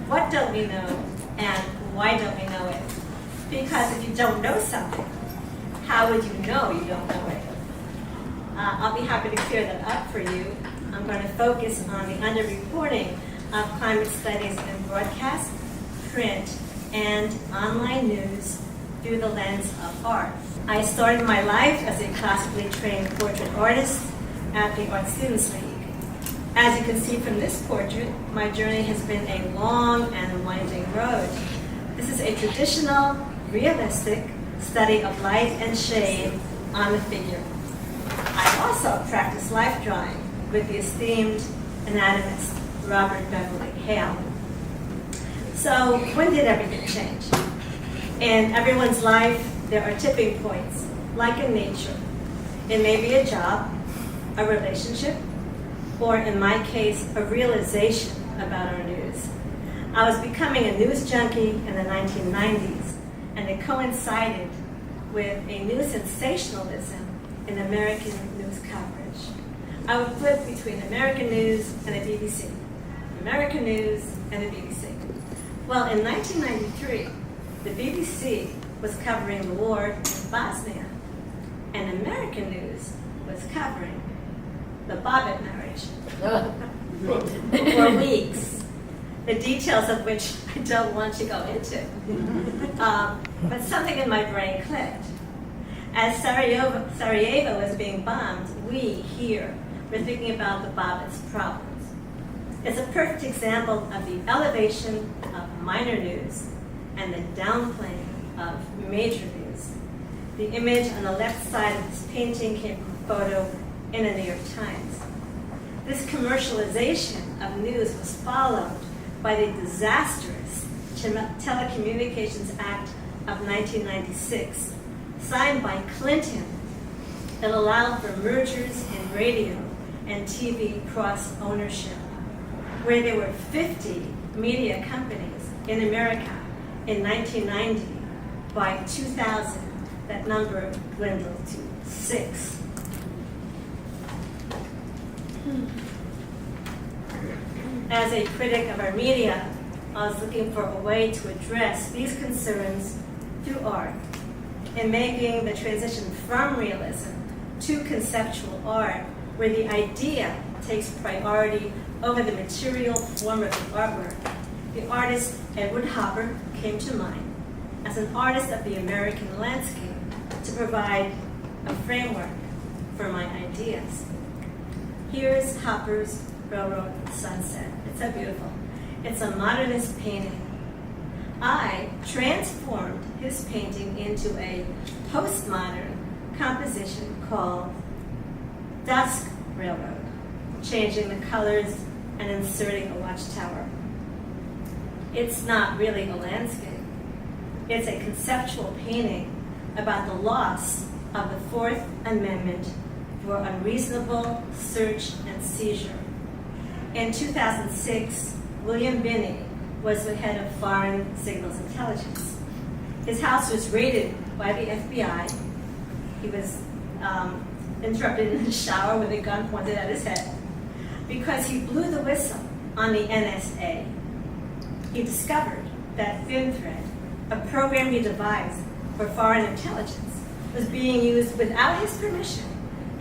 What don't we know, and why don't we know it? Because if you don't know something, how would you know you don't know it? I'll be happy to clear that up for you. I'm going to focus on the underreporting of climate studies in broadcast, print, and online news through the lens of art. I started my life as a classically trained portrait artist at the Art Students League. As you can see from this portrait, my journey has been a long and winding road. This is a traditional, realistic study of light and shade on the figure. I also practice life drawing with the esteemed anatomist Robert Beverly Hale. So when did everything change? In everyone's life, there are tipping points, like in nature. It may be a job, a relationship, or in my case, a realization about our news. I was becoming a news junkie in the 1990s, and it coincided with a new sensationalism in American news coverage. I would flip between American news and the BBC, American news and the BBC. Well, in 1993, the BBC was covering the war in Bosnia, and American news was covering the Bobbitt marriage for weeks, the details of which I don't want to go into. But something in my brain clicked. As Sarajevo was being bombed, we here were thinking about the Bobbitt's problems. It's a perfect example of the elevation of minor news and the downplaying of major news. The image on the left side of this painting came from a photo in the New York Times. This commercialization of news was followed by the disastrous Telecommunications Act of 1996, signed by Clinton, that allowed for mergers in radio and TV cross-ownership, where there were 50 media companies in America in 1990. By 2000, that number dwindled to 6. As a critic of our media, I was looking for a way to address these concerns through art, in making the transition from realism to conceptual art, where the idea takes priority over the material form of the artwork. The artist Edward Hopper came to mind as an artist of the American landscape to provide a framework for my ideas. Here's Hopper's Railroad Sunset. It's so beautiful. It's a modernist painting. I transformed his painting into a postmodern composition called Dusk Railroad, changing the colors and inserting a watchtower. It's not really a landscape. It's a conceptual painting about the loss of the Fourth Amendment for unreasonable search and seizure. In 2006, William Binney was the head of Foreign Signals Intelligence. His house was raided by the FBI. He was interrupted in the shower with a gun pointed at his head because he blew the whistle on the NSA. He discovered that FinThread, a program he devised for foreign intelligence, was being used without his permission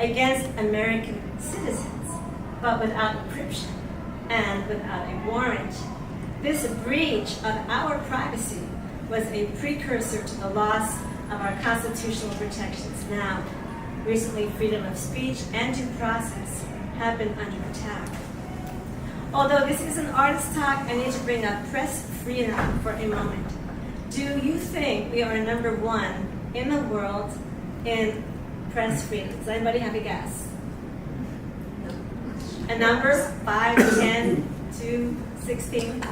against American citizens, but without encryption and without a warrant. This breach of our privacy was a precursor to the loss of our constitutional protections. Now, recently, freedom of speech and due process have been under attack. Although this is an artist talk, I need to bring up press freedom for a moment. Do you think we are number 1 in the world in press freedom? Does anybody have a guess? A number? 5, 10, 2, 16?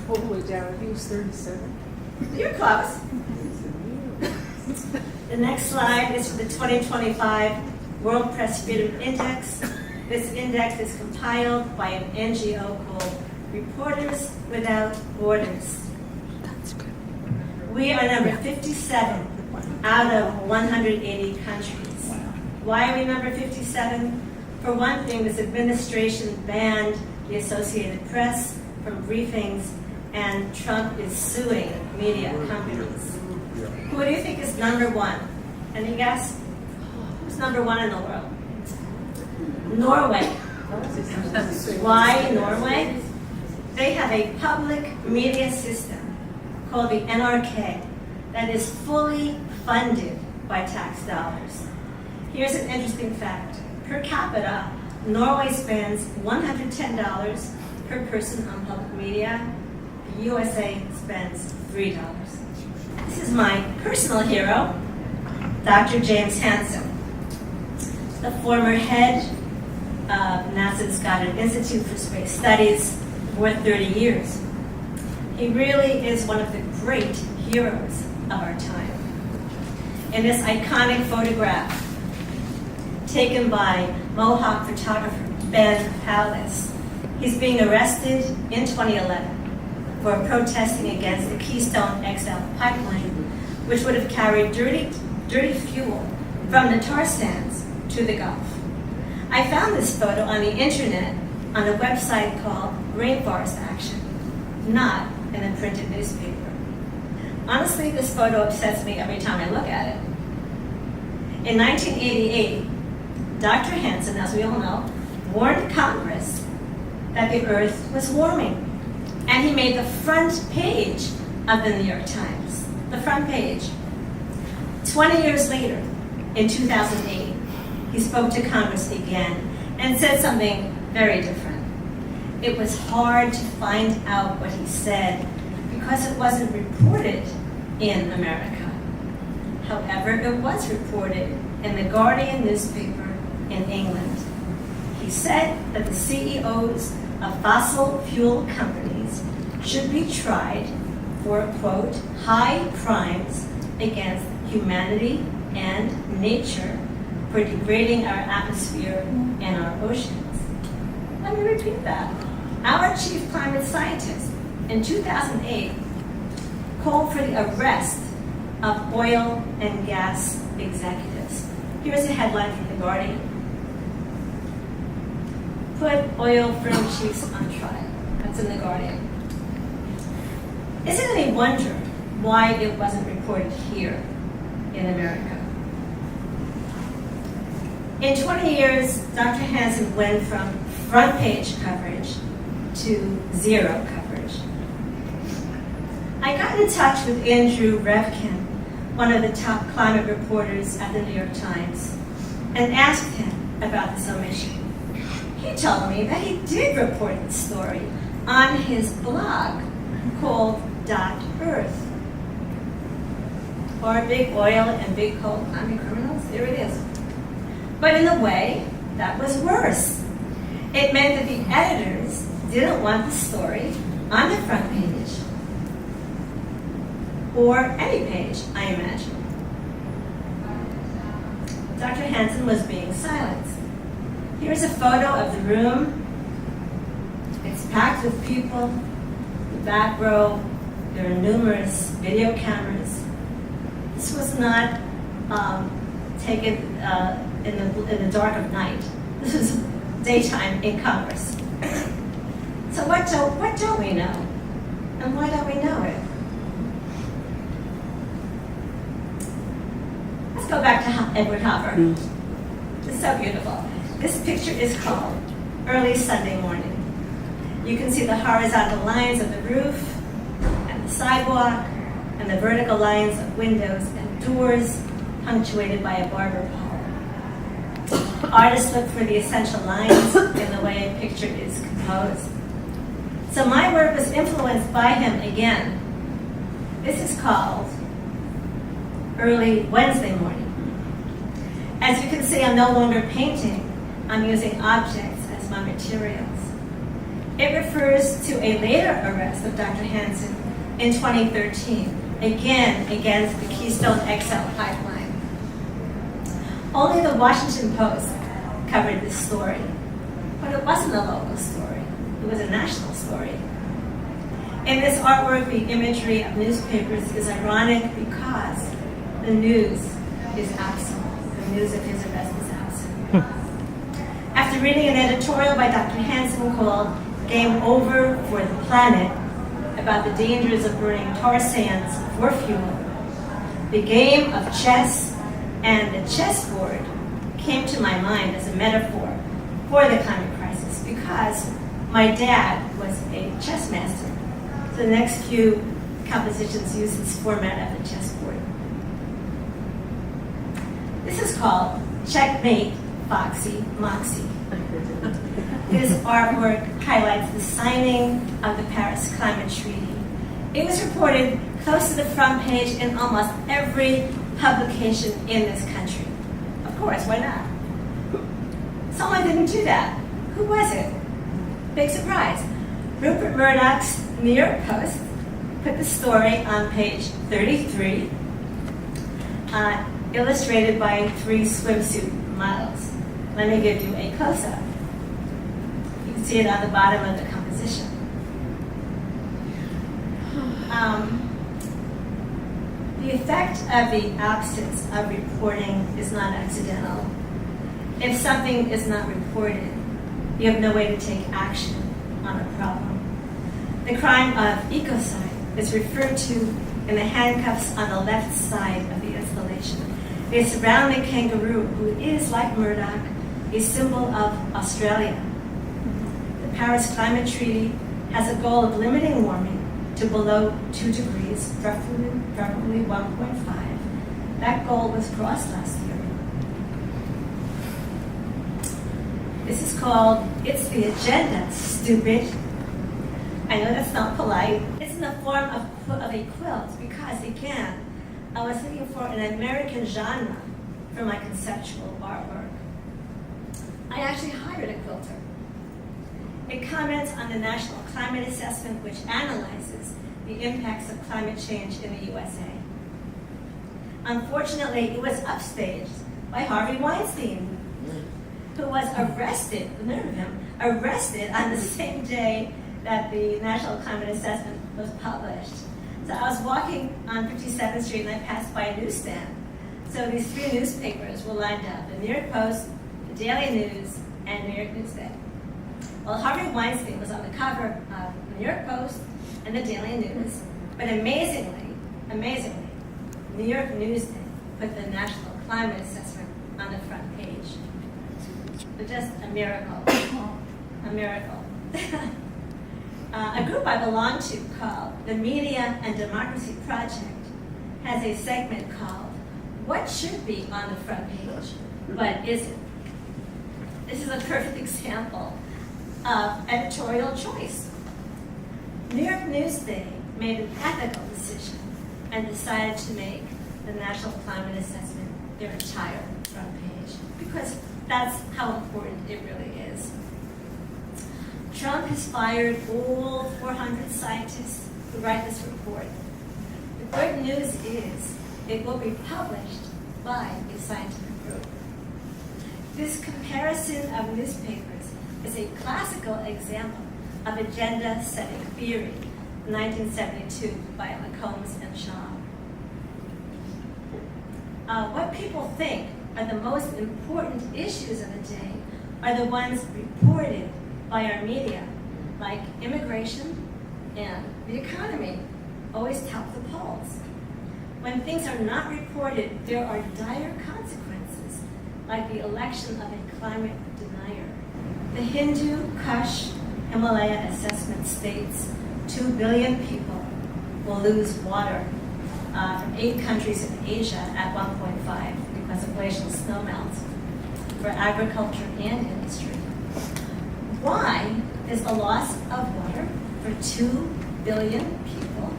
Hopefully down, I think it was 37. You're close. The next slide is for the 2025 World Press Freedom Index. This index is compiled by an NGO called Reporters Without Borders. We are number 57 out of 180 countries. Why are we number 57? For one thing, this administration banned the Associated Press from briefings, and Trump is suing media companies. Who do you think is number one? Any guess? Who's number one in the world? Norway. Why Norway? They have a public media system called the NRK that is fully funded by tax dollars. Here's an interesting fact. Per capita, Norway spends $110 per person on public media. The USA spends $3. This is my personal hero, Dr. James Hansen, the former head of NASA's Goddard Institute for Space Studies for 30 years. He really is one of the great heroes of our time. In this iconic photograph taken by Mohawk photographer Ben Palace, he's being arrested in 2011 for protesting against the Keystone XL pipeline, which would have carried dirty fuel from the tar sands to the Gulf. I found this photo on the internet on a website called Rainforest Action, not in a printed newspaper. Honestly, this photo upsets me every time I look at it. In 1988, Dr. Hansen, as we all know, warned Congress that the Earth was warming. And he made the front page of the New York Times, the front page. 20 years later, in 2008, he spoke to Congress again and said something very different. It was hard to find out what he said because it wasn't reported in America. However, it was reported in the Guardian newspaper in England. He said that the CEOs of fossil fuel companies should be tried for, quote, high crimes against humanity and nature for degrading our atmosphere and our oceans. Let me repeat that. Our chief climate scientist in 2008 called for the arrest of oil and gas executives. Here's a headline from The Guardian. Put oil firm chiefs on trial. That's in The Guardian. Is it any wonder why it wasn't reported here in America? In 20 years, Dr. Hansen went from front page coverage to zero coverage. I got in touch with Andrew Revkin, one of the top climate reporters at the New York Times, and asked him about this omission. He told me that he did report the story on his blog called .Earth. Or big oil and big coal climate criminals, there it is. But in a way, that was worse. It meant that the editors didn't want the story on the front page. Or any page, I imagine. Dr. Hansen was being silenced. Here's a photo of the room. It's packed with people. The back row, there are numerous video cameras. This was not taken in the dark of night. This was daytime in Congress. So what don't we know? And why don't we know it? Let's go back to Edward Hopper. It's so beautiful. This picture is called Early Sunday Morning. You can see the horizontal lines of the roof and the sidewalk and the vertical lines of windows and doors punctuated by a barber pole. Artists look for the essential lines in the way a picture is composed. So my work was influenced by him again. This is called Early Wednesday Morning. As you can see, I'm no longer painting. I'm using objects as my materials. It refers to a later arrest of Dr. Hansen in 2013, again against the Keystone XL pipeline. Only the Washington Post covered this story, but it wasn't a local story. It was a national story. In this artwork, the imagery of newspapers is ironic because the news is absent. The news of his arrest is absent. After reading an editorial by Dr. Hansen called game over for the planet about the dangers of burning tar sands for fuel, the game of chess and the chessboard came to my mind as a metaphor for the climate crisis because my dad was a chess master. So the next few compositions use this format of a chessboard. This is called Checkmate, Foxy, Moxie. This artwork highlights the signing of the Paris Climate Treaty. It was reported close to the front page in almost every publication in this country. Of course, why not? Someone didn't do that. Who was it? Big surprise. Rupert Murdoch's New York Post put the story on page 33, illustrated by 3 swimsuit models. Let me give you a close-up. You can see it on the bottom of the composition. The effect of the absence of reporting is not accidental. If something is not reported, you have no way to take action on a problem. The crime of ecocide is referred to in the handcuffs on the left side of the installation. They surround the kangaroo, who is, like Murdoch, a symbol of Australia. The Paris Climate Treaty has a goal of limiting warming to below 2 degrees, preferably 1.5. That goal was crossed last year. This is called It's the Agenda, Stupid. I know that's not polite. It's in the form of a quilt because, again, I was looking for an American genre for my conceptual artwork. I actually hired a quilter. It comments on the National Climate Assessment, which analyzes the impacts of climate change in the USA. Unfortunately, it was upstaged by Harvey Weinstein, who was arrested, the nerve of him, arrested on the same day that the National Climate Assessment was published. So I was walking on 57th Street and I passed by a newsstand. So these 3 newspapers were lined up, the New York Post, the Daily News, and New York Newsday. Well, Harvey Weinstein was on the cover of the New York Post and the Daily News, but amazingly, New York Newsday put the National Climate Assessment on the front page. But just a miracle, a miracle. A group I belong to called the Media and Democracy Project has a segment called What Should Be on the Front Page, But Isn't. This is a perfect example of editorial choice. New York Newsday made an ethical decision and decided to make the National Climate Assessment their entire front page because that's how important it really is. Trump has fired all 400 scientists who write this report. The good news is it will be published by a scientific group. This comparison of newspapers is a classical example of agenda-setting theory, 1972 by McCombs and Shaw. What people think are the most important issues of the day are the ones reported by our media, like immigration and the economy, always top the polls. When things are not reported, there are dire consequences, like the election of a climate denier. The Hindu Kush Himalaya assessment states 2 billion people will lose water from 8 countries in Asia at 1.5 because of glacial snowmelt for agriculture and industry. Why is the loss of water for 2 billion people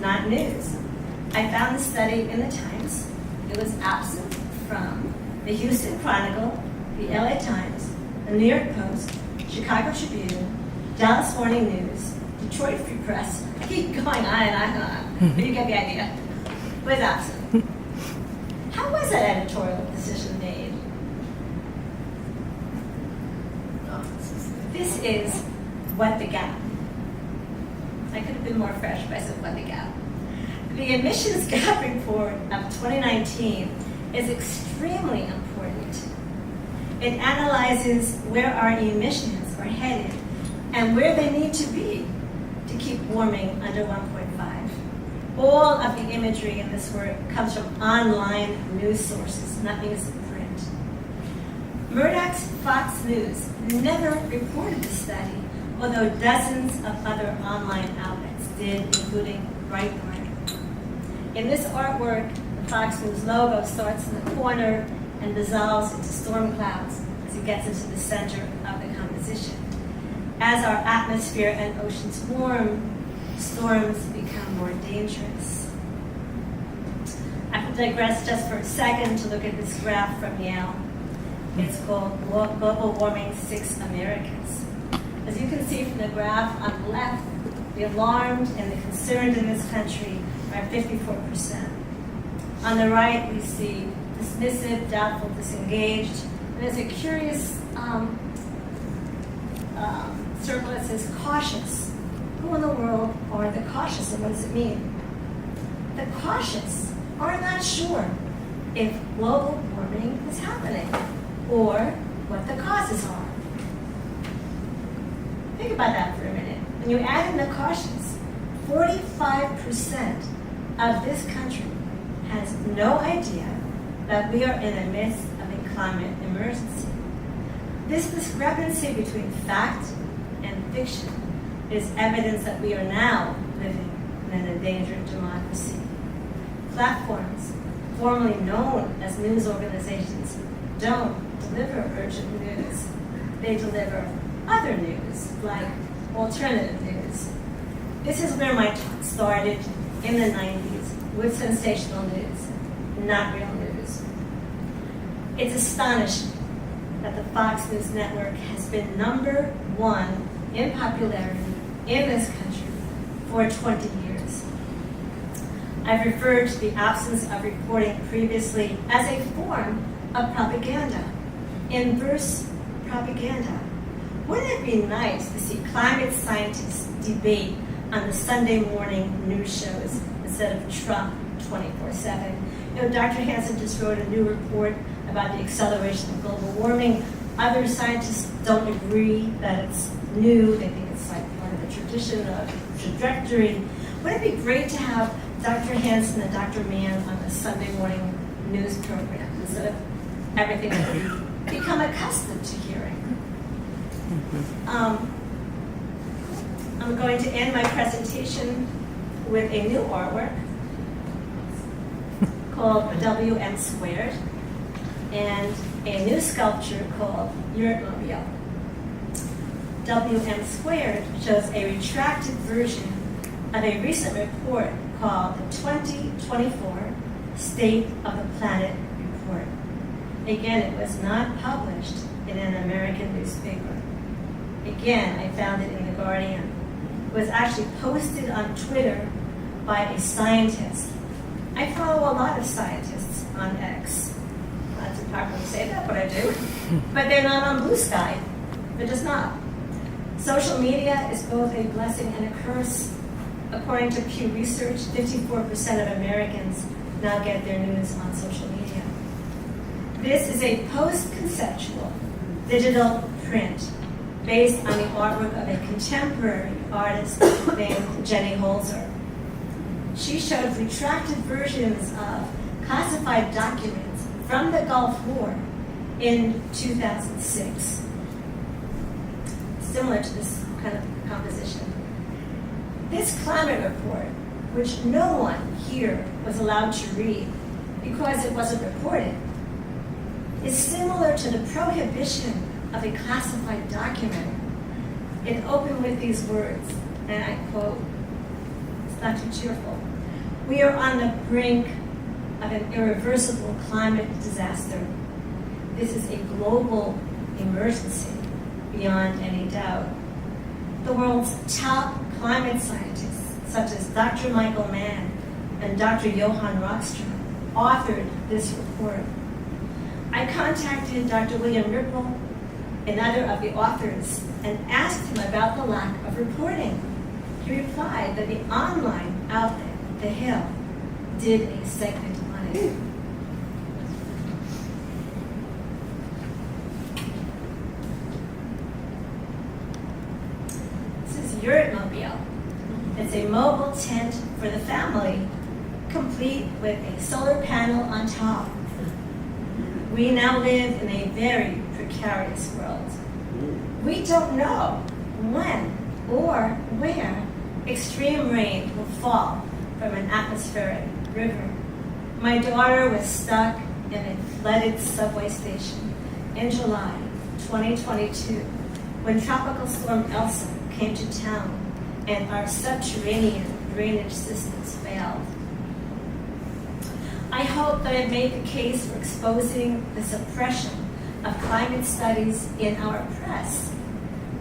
not news? I found the study in the Times. It was absent from the Houston Chronicle, the LA Times, the New York Post, Chicago Tribune, Dallas Morning News, Detroit Free Press. I keep going on and on. But you get the idea. It was absent. How was that editorial decision made? This is What the Gap. I could have been more fresh if I said What the Gap. The emissions gap report of 2019 is extremely important. It analyzes where our emissions are headed and where they need to be to keep warming under 1.5. All of the imagery in this work comes from online news sources. Nothing is in print. Murdoch's Fox News never reported the study, although dozens of other online outlets did, including Breitbart. In this artwork, the Fox News logo starts in the corner and dissolves into storm clouds as it gets into the center of the composition. As our atmosphere and oceans warm, storms become more dangerous. I will digress just for a second to look at this graph from Yale. It's called Global Warming 6 Americans. As you can see from the graph on the left, the alarmed and the concerned in this country are 54%. On the right, we see dismissive, doubtful, disengaged, and there's a curious circle that says cautious. Who in the world are the cautious, and what does it mean? The cautious are not sure if global warming is happening or what the causes are. Think about that for a minute. When you add in the cautious, 45% of this country has no idea that we are in the midst of a climate emergency. This discrepancy between fact and fiction is evidence that we are now living in an endangered democracy. Platforms, formerly known as news organizations, don't deliver urgent news. They deliver other news, like alternative news. This is where my talk started in the 90s with sensational news, not real news. It's astonishing that the Fox News Network has been #1 in popularity in this country for 20 years. I've referred to the absence of reporting previously as a form of propaganda, inverse propaganda. Wouldn't it be nice to see climate scientists debate on the Sunday morning news shows instead of Trump 24/7? You know, Dr. Hansen just wrote a new report about the acceleration of global warming. Other scientists don't agree that it's new. They think it's like part of the tradition of trajectory. Wouldn't it be great to have Dr. Hansen and Dr. Mann on the Sunday morning news program instead of everything that we've become accustomed to hearing? I'm going to end my presentation with a new artwork called WM Squared and a new sculpture called Yurtmobile. WM Squared shows a retracted version of a recent report called the 2024 State of the Planet Report. Again, it was not published in an American newspaper. Again, I found it in The Guardian. It was actually posted on Twitter by a scientist. I follow a lot of scientists on X. Not too popular to say that, but I do. But they're not on Blue Sky. They're just not. Social media is both a blessing and a curse. According to Pew Research, 54% of Americans now get their news on social media. This is a post-conceptual digital print based on the artwork of a contemporary artist named Jenny Holzer. She showed retracted versions of classified documents from the Gulf War in 2006. Similar to this kind of composition. This climate report, which no one here was allowed to read because it wasn't reported, is similar to the prohibition of a classified document. It opened with these words, and I quote, it's not too cheerful. We are on the brink of an irreversible climate disaster. This is a global emergency beyond any doubt. The world's top climate scientists, such as Dr. Michael Mann and Dr. Johan Rockström, authored this report. I contacted Dr. William Ripple, another of the authors, and asked him about the lack of reporting. He replied that the online outlet, The Hill, did a segment on it. Spiritmobile. It's a mobile tent for the family, complete with a solar panel on top. We now live in a very precarious world. We don't know when or where extreme rain will fall from an atmospheric river. My daughter was stuck in a flooded subway station in July 2022 when Tropical Storm Elsa came to town and our subterranean drainage systems failed. I hope that I've made the case for exposing the suppression of climate studies in our press.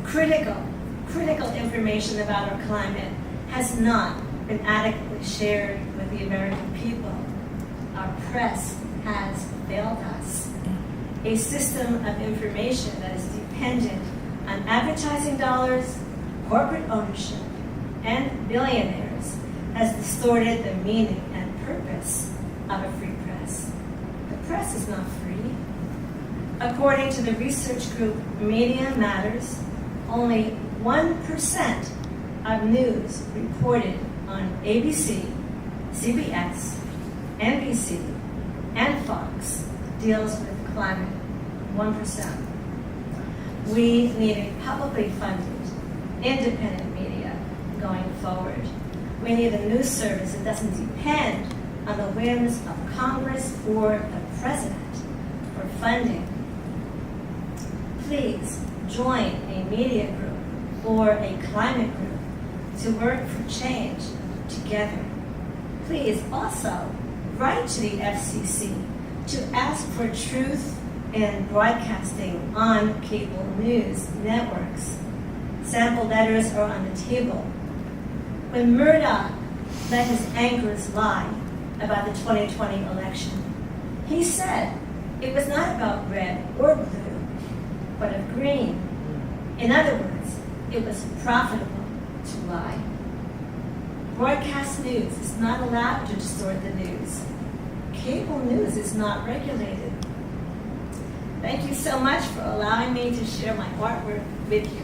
Critical information about our climate has not been adequately shared with the American people. Our press has failed us. A system of information that is dependent on advertising dollars, corporate ownership, and billionaires has distorted the meaning and purpose of a free press. The press is not free. According to the research group Media Matters, only 1% of news reported on ABC, CBS, NBC, and Fox deals with climate. 1%. We need a publicly funded, independent media going forward. We need a news service that doesn't depend on the whims of Congress or the President for funding. Please join a media group or a climate group to work for change together. Please also write to the FCC to ask for truth in broadcasting on cable news networks. Sample letters are on the table. When Murdoch let his anchors lie about the 2020 election, he said it was not about red or blue, but of green. In other words, it was profitable to lie. Broadcast news is not allowed to distort the news. Cable news is not regulated. Thank you so much for allowing me to share my artwork with you.